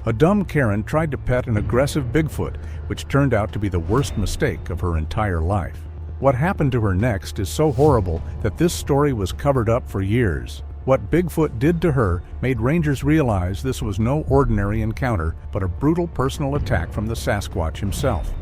A dumb Karen tried to pet an aggressive Bigfoot, which turned out to be the worst mistake of her entire life. What happened to her next is so horrible that this story was covered up for years. What Bigfoot did to her made rangers realize this was no ordinary encounter, but a brutal personal attack from the Sasquatch himself.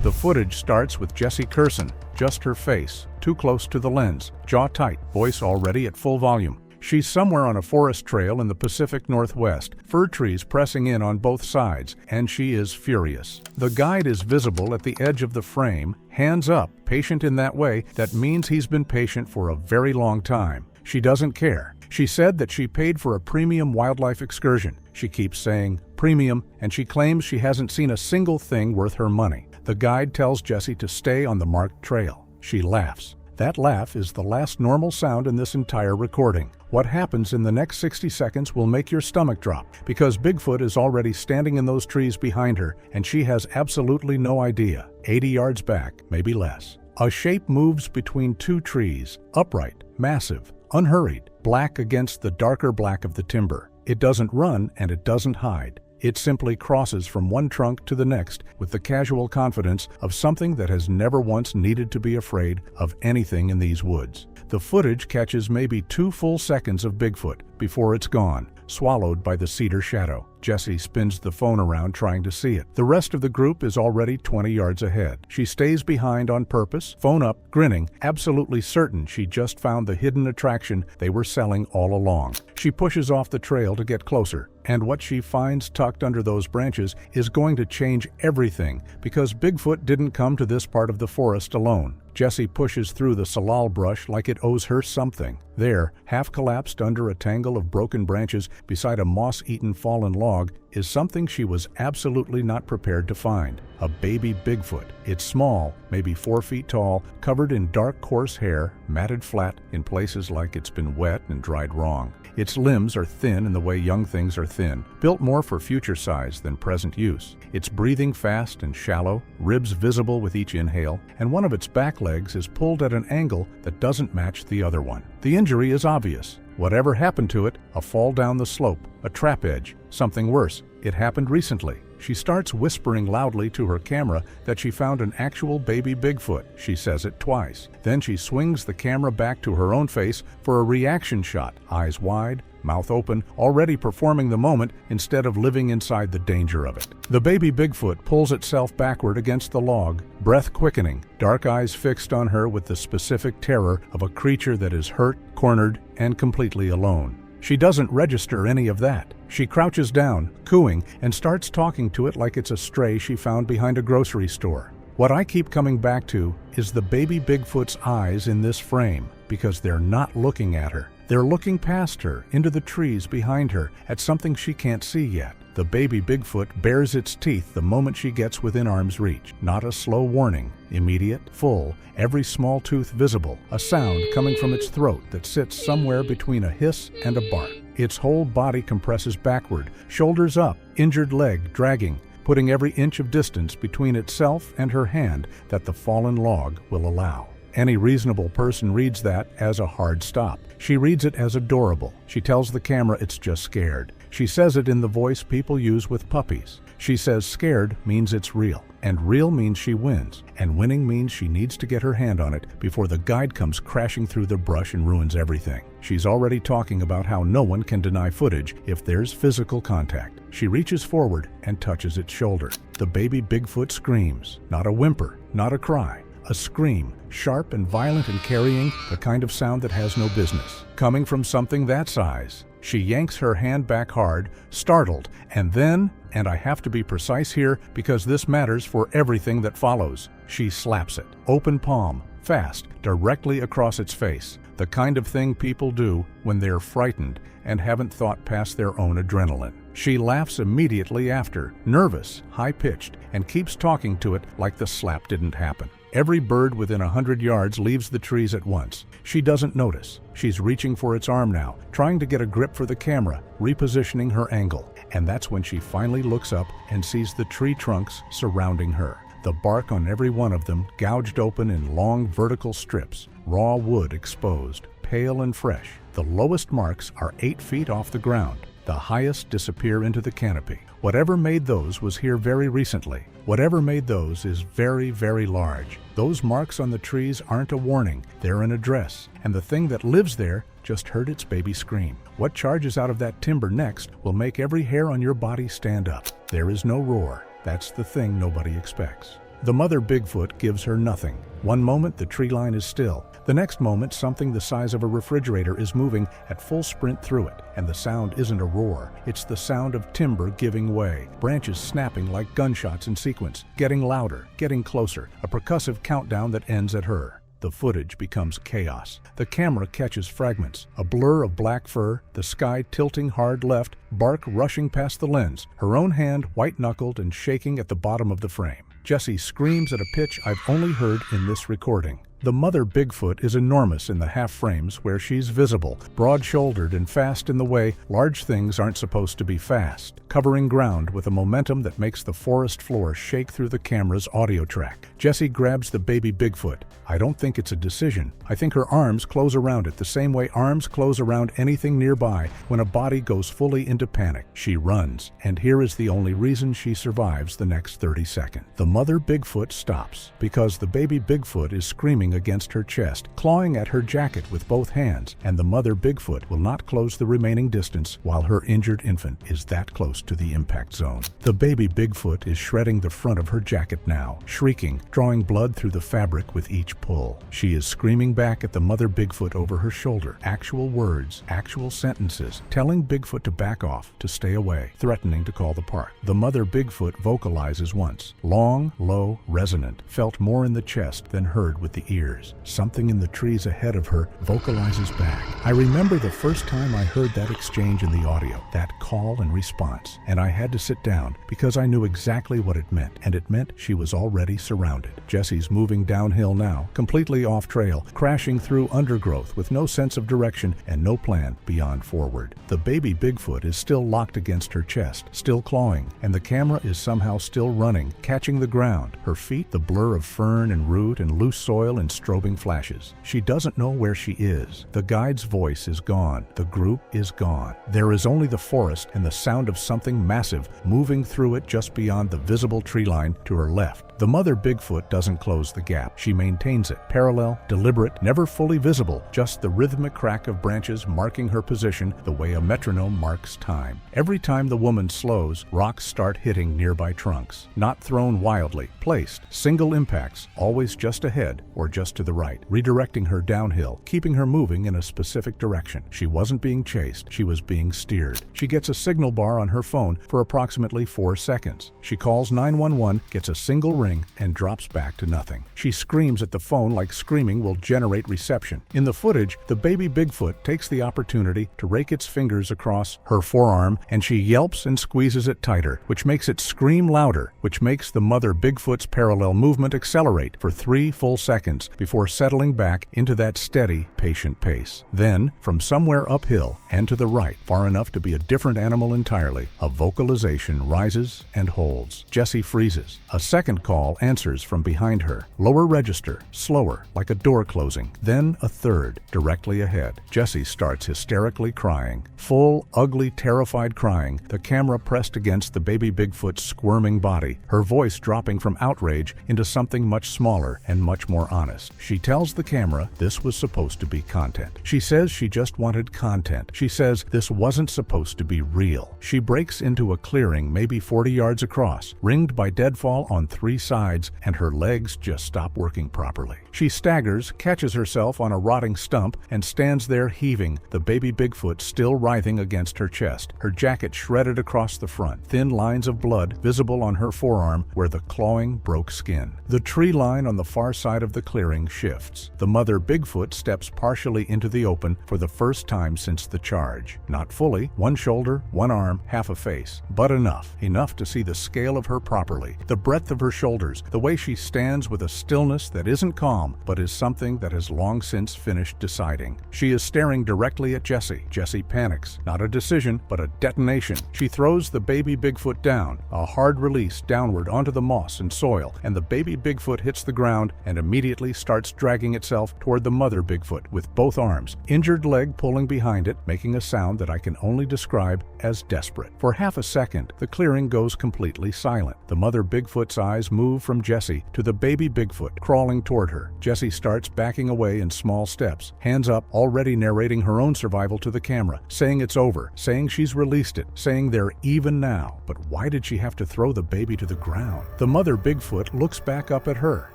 The footage starts with Jessie cursing, just her face, too close to the lens, jaw tight, voice already at full volume. She's somewhere on a forest trail in the Pacific Northwest, fir trees pressing in on both sides, and she is furious. The guide is visible at the edge of the frame, hands up, patient in that way that means he's been patient for a very long time. She doesn't care. She said that she paid for a premium wildlife excursion. She keeps saying premium, and she claims she hasn't seen a single thing worth her money. The guide tells Jessie to stay on the marked trail. She laughs. That laugh is the last normal sound in this entire recording. What happens in the next 60 seconds will make your stomach drop, because Bigfoot is already standing in those trees behind her, and she has absolutely no idea. 80 yards back, maybe less. A shape moves between two trees, upright, massive, unhurried, black against the darker black of the timber. It doesn't run and it doesn't hide. It simply crosses from one trunk to the next with the casual confidence of something that has never once needed to be afraid of anything in these woods. The footage catches maybe 2 full seconds of Bigfoot before it's gone, swallowed by the cedar shadow. Jessie spins the phone around trying to see it. The rest of the group is already 20 yards ahead. She stays behind on purpose, phone up, grinning, absolutely certain she just found the hidden attraction they were selling all along. She pushes off the trail to get closer, and what she finds tucked under those branches is going to change everything, because Bigfoot didn't come to this part of the forest alone. Jessie pushes through the salal brush like it owes her something. There, half collapsed under a tangle of broken branches beside a moss-eaten fallen log, is something she was absolutely not prepared to find. A baby Bigfoot. It's small, maybe 4 feet tall, covered in dark coarse hair, matted flat in places like it's been wet and dried wrong. Its limbs are thin in the way young things are thin, built more for future size than present use. It's breathing fast and shallow, ribs visible with each inhale, and one of its back legs is pulled at an angle that doesn't match the other one. The injury is obvious. Whatever happened to it, a fall down the slope, a trap edge, something worse. It happened recently. She starts whispering loudly to her camera that she found an actual baby Bigfoot. She says it twice. Then she swings the camera back to her own face for a reaction shot, eyes wide, mouth open, already performing the moment instead of living inside the danger of it. The baby Bigfoot pulls itself backward against the log, breath quickening, dark eyes fixed on her with the specific terror of a creature that is hurt, cornered, and completely alone. She doesn't register any of that. She crouches down, cooing, and starts talking to it like it's a stray she found behind a grocery store. What I keep coming back to is the baby Bigfoot's eyes in this frame, because they're not looking at her. They're looking past her, into the trees behind her, at something she can't see yet. The baby Bigfoot bares its teeth the moment she gets within arm's reach. Not a slow warning. Immediate, full, every small tooth visible, a sound coming from its throat that sits somewhere between a hiss and a bark. Its whole body compresses backward, shoulders up, injured leg dragging, putting every inch of distance between itself and her hand that the fallen log will allow. Any reasonable person reads that as a hard stop. She reads it as adorable. She tells the camera it's just scared. She says it in the voice people use with puppies. She says scared means it's real, and real means she wins, and winning means she needs to get her hand on it before the guide comes crashing through the brush and ruins everything. She's already talking about how no one can deny footage if there's physical contact. She reaches forward and touches its shoulder. The baby Bigfoot screams, not a whimper, not a cry. A scream, sharp and violent and carrying the kind of sound that has no business, coming from something that size. She yanks her hand back hard, startled, and then, and I have to be precise here because this matters for everything that follows, she slaps it, open palm, fast, directly across its face, the kind of thing people do when they're frightened and haven't thought past their own adrenaline. She laughs immediately after, nervous, high-pitched, and keeps talking to it like the slap didn't happen. Every bird within 100 yards leaves the trees at once. She doesn't notice. She's reaching for its arm now, trying to get a grip for the camera, repositioning her angle. And that's when she finally looks up and sees the tree trunks surrounding her. The bark on every one of them gouged open in long vertical strips, raw wood exposed, pale and fresh. The lowest marks are 8 feet off the ground. The highest disappear into the canopy. Whatever made those was here very recently. Whatever made those is very, very large. Those marks on the trees aren't a warning, they're an address. And the thing that lives there just heard its baby scream. What charges out of that timber next will make every hair on your body stand up. There is no roar. That's the thing nobody expects. The mother Bigfoot gives her nothing. One moment the tree line is still. The next moment something the size of a refrigerator is moving at full sprint through it. And the sound isn't a roar. It's the sound of timber giving way. Branches snapping like gunshots in sequence. Getting louder, getting closer. A percussive countdown that ends at her. The footage becomes chaos. The camera catches fragments. A blur of black fur, the sky tilting hard left, bark rushing past the lens. Her own hand white-knuckled and shaking at the bottom of the frame. Jessie screams at a pitch I've only heard in this recording. The mother Bigfoot is enormous in the half frames where she's visible, broad-shouldered and fast in the way large things aren't supposed to be fast, covering ground with a momentum that makes the forest floor shake through the camera's audio track. Jessie grabs the baby Bigfoot. I don't think it's a decision. I think her arms close around it the same way arms close around anything nearby when a body goes fully into panic. She runs, and here is the only reason she survives the next 30 seconds. The mother Bigfoot stops because the baby Bigfoot is screaming against her chest, clawing at her jacket with both hands, and the mother Bigfoot will not close the remaining distance while her injured infant is that close to the impact zone. The baby Bigfoot is shredding the front of her jacket now, shrieking, drawing blood through the fabric with each pull. She is screaming back at the mother Bigfoot over her shoulder, actual words, actual sentences, telling Bigfoot to back off, to stay away, threatening to call the park. The mother Bigfoot vocalizes once, long, low, resonant, felt more in the chest than heard with the ears. Something in the trees ahead of her vocalizes back. I remember the first time I heard that exchange in the audio, that call and response, and I had to sit down because I knew exactly what it meant, and it meant she was already surrounded. Jessie's moving downhill now, completely off trail, crashing through undergrowth with no sense of direction and no plan beyond forward. The baby Bigfoot is still locked against her chest, still clawing, and the camera is somehow still running, catching the ground. Her feet, the blur of fern and root and loose soil and strobing flashes. She doesn't know where she is. The guide's voice is gone. The group is gone. There is only the forest and the sound of something massive moving through it just beyond the visible tree line to her left. The mother Bigfoot doesn't close the gap. She maintains it, parallel, deliberate, never fully visible, just the rhythmic crack of branches marking her position the way a metronome marks time. Every time the woman slows, rocks start hitting nearby trunks. Not thrown wildly, placed, single impacts, always just ahead or just to the right, redirecting her downhill, keeping her moving in a specific direction. She wasn't being chased, she was being steered. She gets a signal bar on her phone for approximately 4 seconds. She calls 911, gets a single ring, and drops back to nothing. She screams at the phone like screaming will generate reception. In the footage, the baby Bigfoot takes the opportunity to rake its fingers across her forearm, and she yelps and squeezes it tighter, which makes it scream louder, which makes the mother Bigfoot's parallel movement accelerate for 3 full seconds before settling back into that steady, patient pace. Then, from somewhere uphill and to the right, far enough to be a different animal entirely, a vocalization rises and holds. Jessie freezes. A second call answers from behind her. Lower register, slower, like a door closing. Then a third, directly ahead. Jessie starts hysterically crying. Full, ugly, terrified crying, the camera pressed against the baby Bigfoot's squirming body, her voice dropping from outrage into something much smaller and much more honest. She tells the camera this was supposed to be content. She says she just wanted content. She says this wasn't supposed to be real. She breaks into a clearing maybe 40 yards across, ringed by deadfall on 3 sides, and her legs just stop working properly. She staggers, catches herself on a rotting stump, and stands there heaving, the baby Bigfoot still writhing against her chest, her jacket shredded across the front, thin lines of blood visible on her forearm where the clawing broke skin. The tree line on the far side of the clearing shifts. The mother Bigfoot steps partially into the open for the first time since the charge. Not fully, 1 shoulder, 1 arm, half a face, but enough to see the scale of her properly, the breadth of her shoulders, the way she stands with a stillness that isn't calm, but is something that has long since finished deciding. She is staring directly at Jessie. Jessie panics. Not a decision, but a detonation. She throws the baby Bigfoot down, a hard release downward onto the moss and soil, and the baby Bigfoot hits the ground and immediately slowly starts dragging itself toward the mother Bigfoot with both arms, injured leg pulling behind it, making a sound that I can only describe as desperate. For half a second, the clearing goes completely silent. The mother Bigfoot's eyes move from Jessie to the baby Bigfoot crawling toward her. Jessie starts backing away in small steps, hands up, already narrating her own survival to the camera, saying it's over, saying she's released it, saying they're even now. But why did she have to throw the baby to the ground? The mother Bigfoot looks back up at her.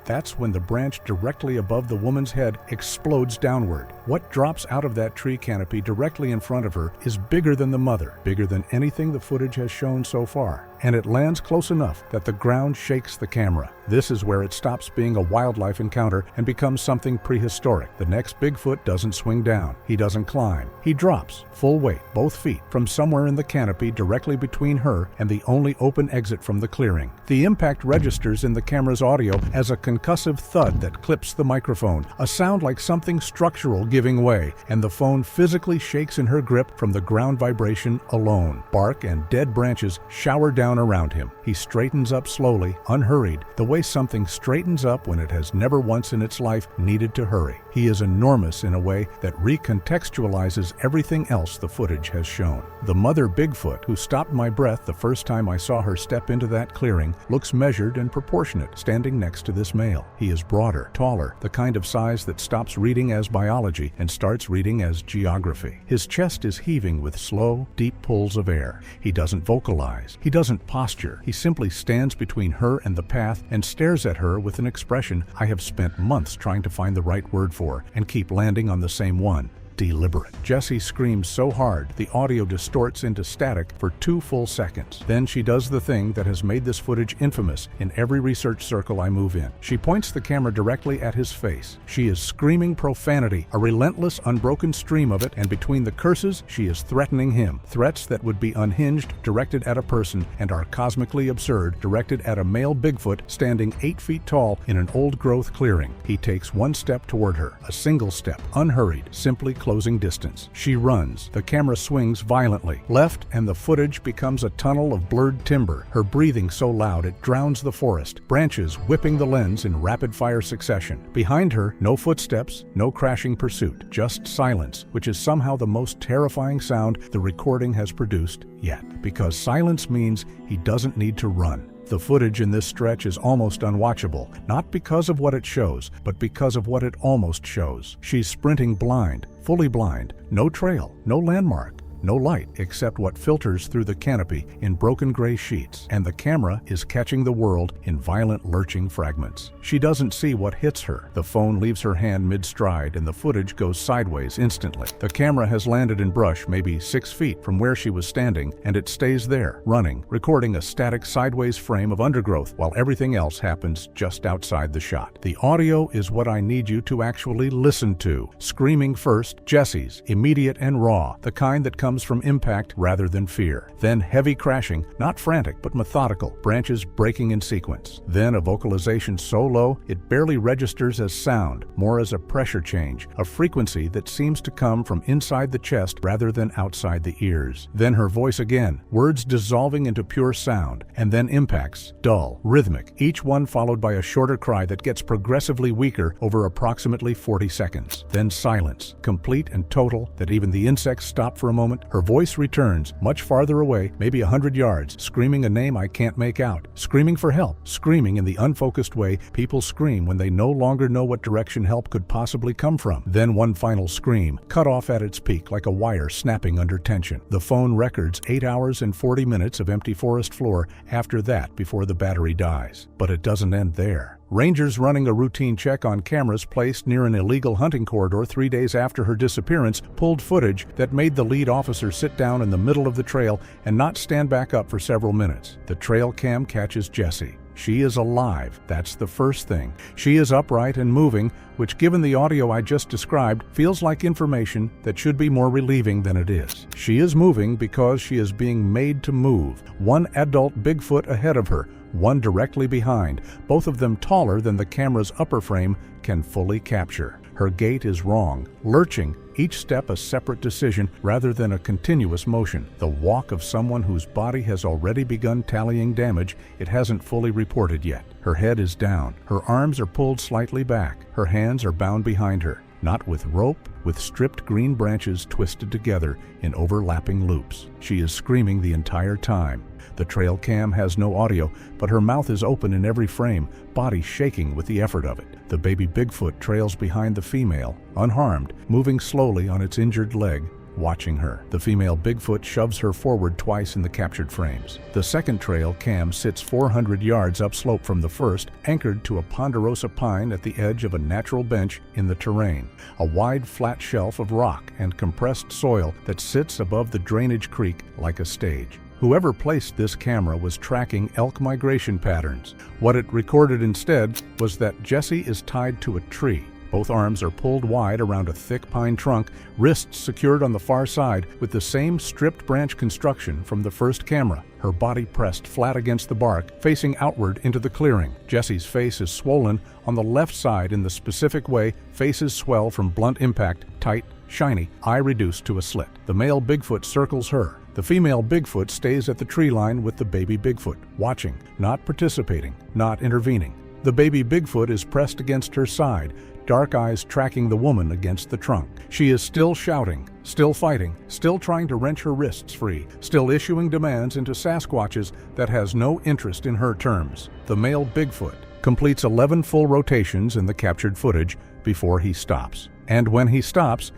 That's when the branch directly above the woman's head explodes downward. What drops out of that tree canopy directly in front of her is bigger than the mother, bigger than anything the footage has shown so far. And it lands close enough that the ground shakes the camera. This is where it stops being a wildlife encounter and becomes something prehistoric. The next Bigfoot doesn't swing down. He doesn't climb. He drops, full weight, both feet, from somewhere in the canopy directly between her and the only open exit from the clearing. The impact registers in the camera's audio as a concussive thud that clips the microphone, a sound like something structural giving way, and the phone physically shakes in her grip from the ground vibration alone. Bark and dead branches shower down around him. He straightens up slowly, unhurried, the way something straightens up when it has never once in its life needed to hurry. He is enormous in a way that recontextualizes everything else the footage has shown. The mother Bigfoot, who stopped my breath the first time I saw her step into that clearing, looks measured and proportionate, standing next to this male. He is broader, taller, the kind of size that stops reading as biology and starts reading as geography. His chest is heaving with slow, deep pulls of air. He doesn't vocalize. He doesn't posture. He simply stands between her and the path and stares at her with an expression I have spent months trying to find the right word for and keep landing on the same one. Deliberate. Jessie screams so hard the audio distorts into static for 2 full seconds. Then she does the thing that has made this footage infamous in every research circle I move in. She points the camera directly at his face. She is screaming profanity, a relentless, unbroken stream of it, and between the curses, she is threatening him. Threats that would be unhinged, directed at a person, and are cosmically absurd, directed at a male Bigfoot standing 8 feet tall in an old-growth clearing. He takes 1 step toward her, a single step, unhurried, simply closing distance. She runs. The camera swings violently left, and the footage becomes a tunnel of blurred timber, her breathing so loud it drowns the forest, branches whipping the lens in rapid-fire succession. Behind her, no footsteps, no crashing pursuit, just silence, which is somehow the most terrifying sound the recording has produced yet. Because silence means he doesn't need to run. The footage in this stretch is almost unwatchable, not because of what it shows, but because of what it almost shows. She's sprinting blind, fully blind, no trail, no landmark. No light except what filters through the canopy in broken gray sheets, and the camera is catching the world in violent lurching fragments. She doesn't see what hits her. The phone leaves her hand mid-stride and the footage goes sideways instantly. The camera has landed in brush maybe 6 feet from where she was standing, and it stays there, running, recording a static sideways frame of undergrowth while everything else happens just outside the shot. The audio is what I need you to actually listen to. Screaming first, Jessie's, immediate and raw, the kind that comes from impact rather than fear. Then heavy crashing, not frantic but methodical, branches breaking in sequence. Then a vocalization so low it barely registers as sound, more as a pressure change, a frequency that seems to come from inside the chest rather than outside the ears. Then her voice again, words dissolving into pure sound, and then impacts, dull, rhythmic, each one followed by a shorter cry that gets progressively weaker over approximately 40 seconds. Then silence, complete and total, that even the insects stop for a moment. Her voice returns, much farther away, maybe 100 yards, screaming a name I can't make out, screaming for help, screaming in the unfocused way people scream when they no longer know what direction help could possibly come from. Then one final scream, cut off at its peak like a wire snapping under tension. The phone records 8 hours and 40 minutes of empty forest floor after that before the battery dies. But it doesn't end there. Rangers running a routine check on cameras placed near an illegal hunting corridor 3 days after her disappearance pulled footage that made the lead officer sit down in the middle of the trail and not stand back up for several minutes. The trail cam catches Jessie. She is alive, that's the first thing. She is upright and moving, which given the audio I just described, feels like information that should be more relieving than it is. She is moving because she is being made to move. One adult Bigfoot ahead of her, one directly behind, both of them taller than the camera's upper frame can fully capture. Her gait is wrong, lurching, each step a separate decision rather than a continuous motion, the walk of someone whose body has already begun tallying damage it hasn't fully reported yet. Her head is down, her arms are pulled slightly back, her hands are bound behind her, not with rope, with stripped green branches twisted together in overlapping loops. She is screaming the entire time. The trail cam has no audio, but her mouth is open in every frame, body shaking with the effort of it. The baby Bigfoot trails behind the female, unharmed, moving slowly on its injured leg, watching her. The female Bigfoot shoves her forward twice in the captured frames. The second trail cam sits 400 yards upslope from the first, anchored to a ponderosa pine at the edge of a natural bench in the terrain, a wide flat shelf of rock and compressed soil that sits above the drainage creek like a stage. Whoever placed this camera was tracking elk migration patterns. What it recorded instead was that Jessie is tied to a tree. Both arms are pulled wide around a thick pine trunk, wrists secured on the far side with the same stripped branch construction from the first camera, her body pressed flat against the bark, facing outward into the clearing. Jessie's face is swollen on the left side in the specific way faces swell from blunt impact, tight, shiny, eye reduced to a slit. The male Bigfoot circles her. The female Bigfoot stays at the tree line with the baby Bigfoot, watching, not participating, not intervening. The baby Bigfoot is pressed against her side, dark eyes tracking the woman against the trunk. She is still shouting, still fighting, still trying to wrench her wrists free, still issuing demands into Sasquatches that has no interest in her terms. The male Bigfoot completes 11 full rotations in the captured footage before he stops. And when he stops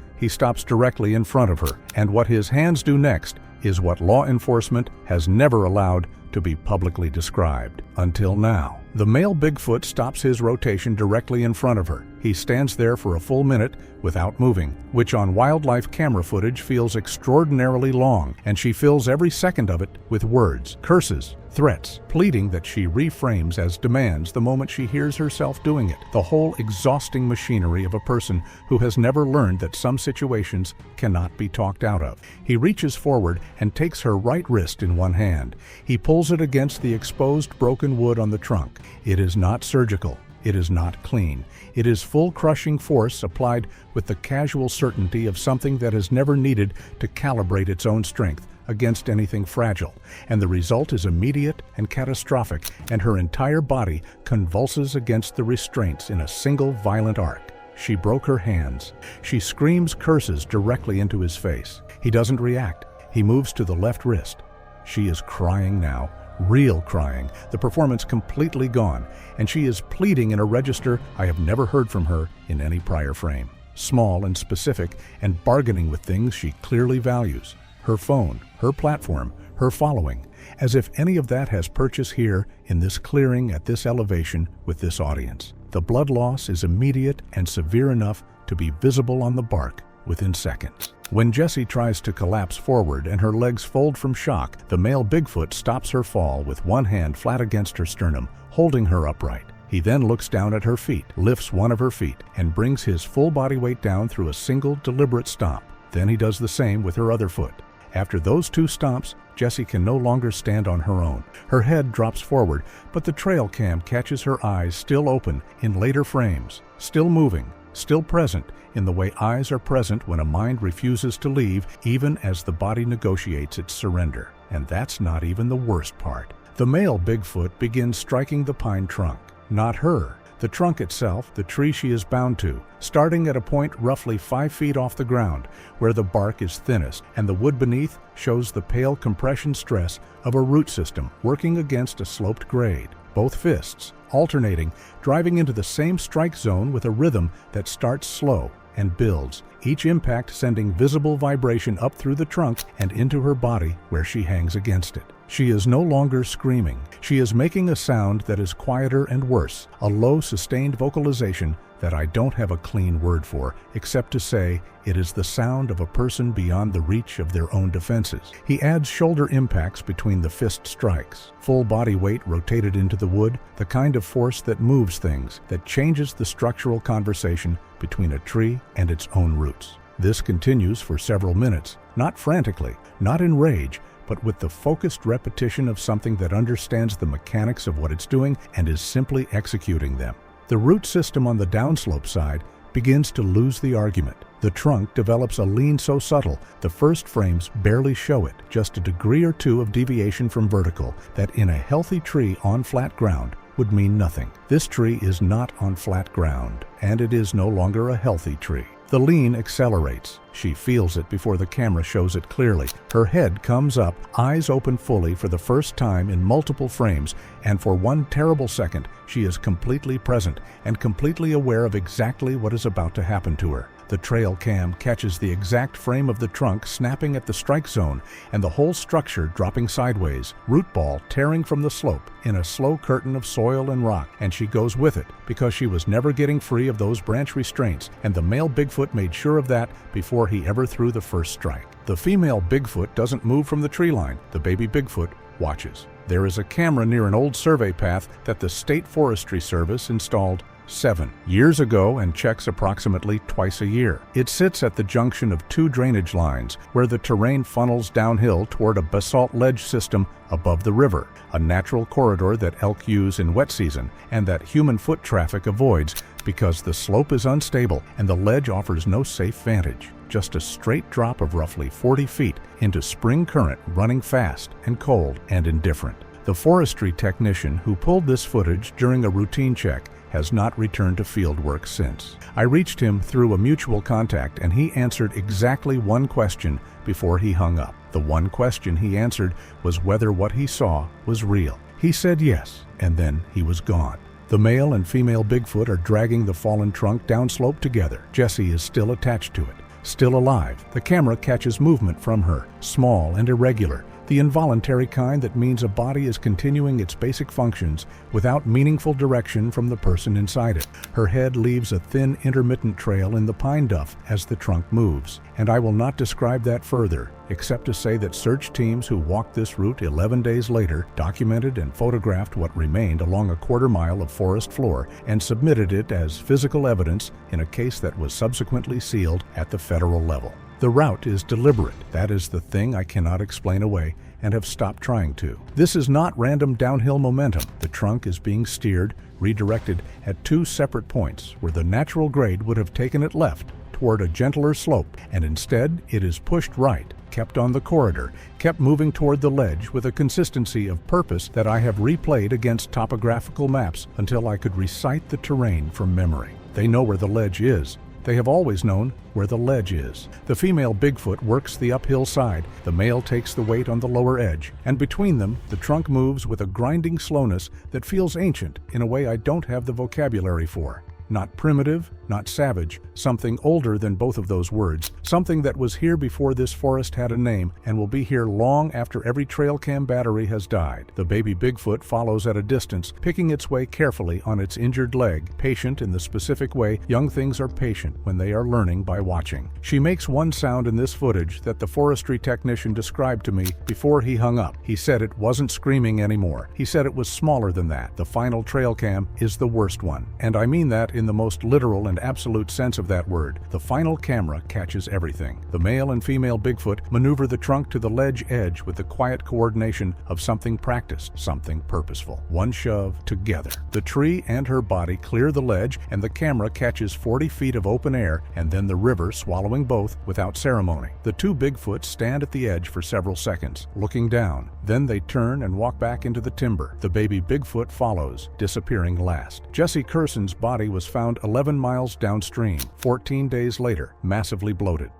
directly in front of her. And what his hands do next is what law enforcement has never allowed to be publicly described until now. The male Bigfoot stops his rotation directly in front of her. He stands there for a full minute without moving, which on wildlife camera footage feels extraordinarily long, and she fills every second of it with words, curses, threats, pleading that she reframes as demands the moment she hears herself doing it. The whole exhausting machinery of a person who has never learned that some situations cannot be talked out of. He reaches forward and takes her right wrist in one hand. He pulls it against the exposed broken wood on the trunk. It is not surgical. It is not clean. It is full crushing force applied with the casual certainty of something that has never needed to calibrate its own strength against anything fragile, and the result is immediate and catastrophic, and her entire body convulses against the restraints in a single violent arc. She broke her hands. She screams curses directly into his face. He doesn't react. He moves to the left wrist. She is crying now. Real crying, the performance completely gone, and she is pleading in a register I have never heard from her in any prior frame. Small and specific, and bargaining with things she clearly values. Her phone, her platform, her following, as if any of that has purchase here in this clearing at this elevation with this audience. The blood loss is immediate and severe enough to be visible on the bark within seconds. When Jessie tries to collapse forward and her legs fold from shock, the male Bigfoot stops her fall with one hand flat against her sternum, holding her upright. He then looks down at her feet, lifts one of her feet, and brings his full body weight down through a single deliberate stomp. Then he does the same with her other foot. After those two stomps, Jessie can no longer stand on her own. Her head drops forward, but the trail cam catches her eyes still open in later frames, still moving, still present in the way eyes are present when a mind refuses to leave, even as the body negotiates its surrender. And that's not even the worst part. The male Bigfoot begins striking the pine trunk. Not her. The trunk itself, the tree she is bound to, starting at a point roughly 5 feet off the ground, where the bark is thinnest, and the wood beneath shows the pale compression stress of a root system working against a sloped grade. Both fists, alternating, driving into the same strike zone with a rhythm that starts slow and builds, each impact sending visible vibration up through the trunk and into her body where she hangs against it. She is no longer screaming. She is making a sound that is quieter and worse, a low, sustained vocalization that I don't have a clean word for, except to say it is the sound of a person beyond the reach of their own defenses. He adds shoulder impacts between the fist strikes, full body weight rotated into the wood, the kind of force that moves things, that changes the structural conversation between a tree and its own roots. This continues for several minutes, not frantically, not in rage, but with the focused repetition of something that understands the mechanics of what it's doing and is simply executing them. The root system on the downslope side begins to lose the argument. The trunk develops a lean so subtle, the first frames barely show it, just a degree or two of deviation from vertical that in a healthy tree on flat ground would mean nothing. This tree is not on flat ground, and it is no longer a healthy tree. The lean accelerates. She feels it before the camera shows it clearly. Her head comes up, eyes open fully for the first time in multiple frames, and for one terrible second, she is completely present and completely aware of exactly what is about to happen to her. The trail cam catches the exact frame of the trunk snapping at the strike zone and the whole structure dropping sideways, root ball tearing from the slope in a slow curtain of soil and rock, and she goes with it because she was never getting free of those branch restraints, and the male Bigfoot made sure of that before he ever threw the first strike. The female Bigfoot doesn't move from the tree line. The baby Bigfoot watches. There is a camera near an old survey path that the State Forestry Service installed 7 years ago and checks approximately twice a year. It sits at the junction of 2 drainage lines where the terrain funnels downhill toward a basalt ledge system above the river, a natural corridor that elk use in wet season and that human foot traffic avoids because the slope is unstable and the ledge offers no safe vantage. Just a straight drop of roughly 40 feet into spring current running fast and cold and indifferent. The forestry technician who pulled this footage during a routine check has not returned to field work since. I reached him through a mutual contact and he answered exactly one question before he hung up. The one question he answered was whether what he saw was real. He said yes, and then he was gone. The male and female Bigfoot are dragging the fallen trunk downslope together. Jessie is still attached to it, still alive. The camera catches movement from her, small and irregular, the involuntary kind that means a body is continuing its basic functions without meaningful direction from the person inside it. Her head leaves a thin, intermittent trail in the pine duff as the trunk moves, and I will not describe that further, except to say that search teams who walked this route 11 days later documented and photographed what remained along a quarter-mile of forest floor and submitted it as physical evidence in a case that was subsequently sealed at the federal level. The route is deliberate. That is the thing I cannot explain away and have stopped trying to. This is not random downhill momentum. The trunk is being steered, redirected at 2 separate points where the natural grade would have taken it left toward a gentler slope, and instead it is pushed right, kept on the corridor, kept moving toward the ledge with a consistency of purpose that I have replayed against topographical maps until I could recite the terrain from memory. They know where the ledge is. They have always known where the ledge is. The female Bigfoot works the uphill side, the male takes the weight on the lower edge, and between them, the trunk moves with a grinding slowness that feels ancient in a way I don't have the vocabulary for. Not primitive, not savage, something older than both of those words, something that was here before this forest had a name and will be here long after every trail cam battery has died. The baby Bigfoot follows at a distance, picking its way carefully on its injured leg, patient in the specific way young things are patient when they are learning by watching. She makes one sound in this footage that the forestry technician described to me before he hung up. He said it wasn't screaming anymore. He said it was smaller than that. The final trail cam is the worst one, and I mean that in the most literal and absolute sense of that word. The final camera catches everything. The male and female Bigfoot maneuver the trunk to the ledge edge with the quiet coordination of something practiced, something purposeful. One shove, together. The tree and her body clear the ledge, and the camera catches 40 feet of open air and then the river swallowing both without ceremony. The 2 Bigfoots stand at the edge for several seconds, looking down. Then they turn and walk back into the timber. The baby Bigfoot follows, disappearing last. Jesse Kerson's body was found 11 miles downstream, 14 days later, massively bloated.